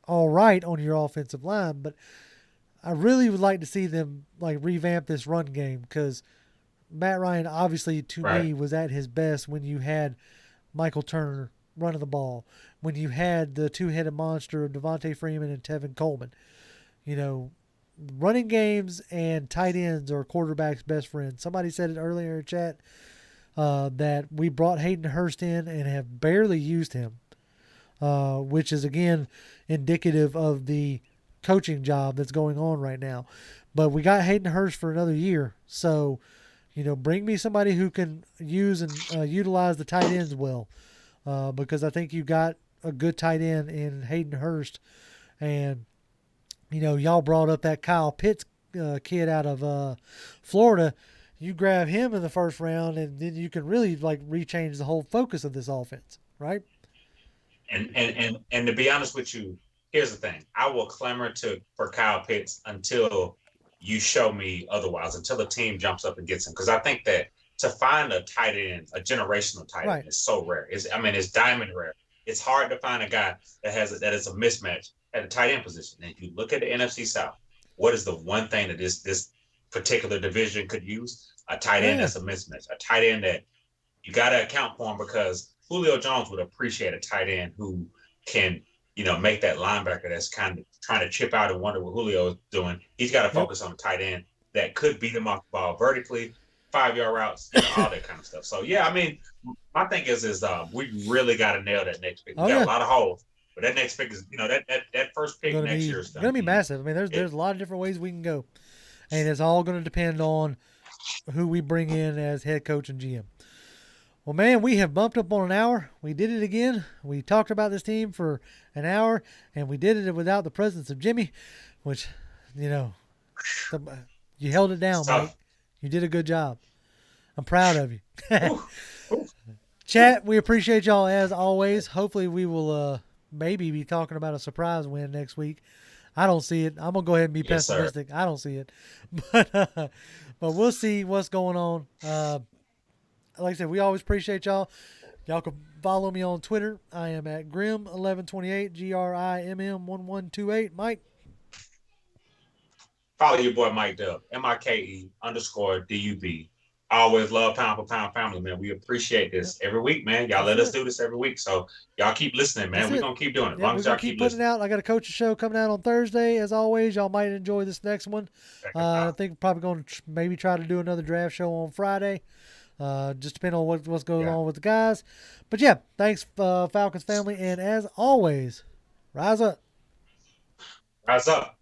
all right on your offensive line, but I really would like to see them like revamp this run game, because Matt Ryan obviously to me was at his best when you had Michael Turner running the ball, when you had the two-headed monster of Devontae Freeman and Tevin Coleman. Running games and tight ends are quarterback's best friend. Somebody said it earlier in chat that we brought Hayden Hurst in and have barely used him, which is again indicative of the coaching job that's going on right now. But we got Hayden Hurst for another year, so bring me somebody who can use and utilize the tight ends well, because I think you got a good tight end in Hayden Hurst. And y'all brought up that Kyle Pitts kid out of Florida. You grab him in the first round, and then you can really like rechange the whole focus of this offense, right? And to be honest with you, here's the thing: I will clamor for Kyle Pitts until you show me otherwise, until the team jumps up and gets him. Because I think that to find a tight end, a generational tight end, is so rare. It's diamond rare. It's hard to find a guy that is a mismatch at the tight end position. And if you look at the NFC South, what is the one thing that this particular division could use? A tight end that's a mismatch. A tight end that you got to account for him, because Julio Jones would appreciate a tight end who can, make that linebacker that's kind of trying to chip out and wonder what Julio is doing. He's got to focus on a tight end that could beat him off the ball vertically, 5-yard routes, all that kind of stuff. So, my thing is we really got to nail that next pick. We got a lot of holes, but that next pick is, that first pick next year is going to be massive. There's a lot of different ways we can go, and it's all going to depend on who we bring in as head coach and GM. Well, man, we have bumped up on an hour. We did it again. We talked about this team for an hour, and we did it without the presence of Jimmy, which, you held it down, Mike. You did a good job. I'm proud of you. Chat, we appreciate y'all as always. Hopefully we will maybe be talking about a surprise win next week. I don't see it. I'm going to go ahead and be pessimistic. Sir. I don't see it. But we'll see what's going on. Like I said, we always appreciate y'all. Y'all can follow me on Twitter. I am at Grim1128, GRIMM1128. Mike? Follow your boy Mike Dub, MIKE_DUB. I always love Pound for Pound family, man. We appreciate this every week, man. Y'all let us do this every week. So y'all keep listening, man. We're going to keep doing it. As long as y'all keep putting it out. I got a coaching show coming out on Thursday. As always, y'all might enjoy this next one. I think we're probably going to maybe try to do another draft show on Friday. Just depending on what's going on with the guys. But yeah, thanks, Falcons family. And as always, rise up. Rise up.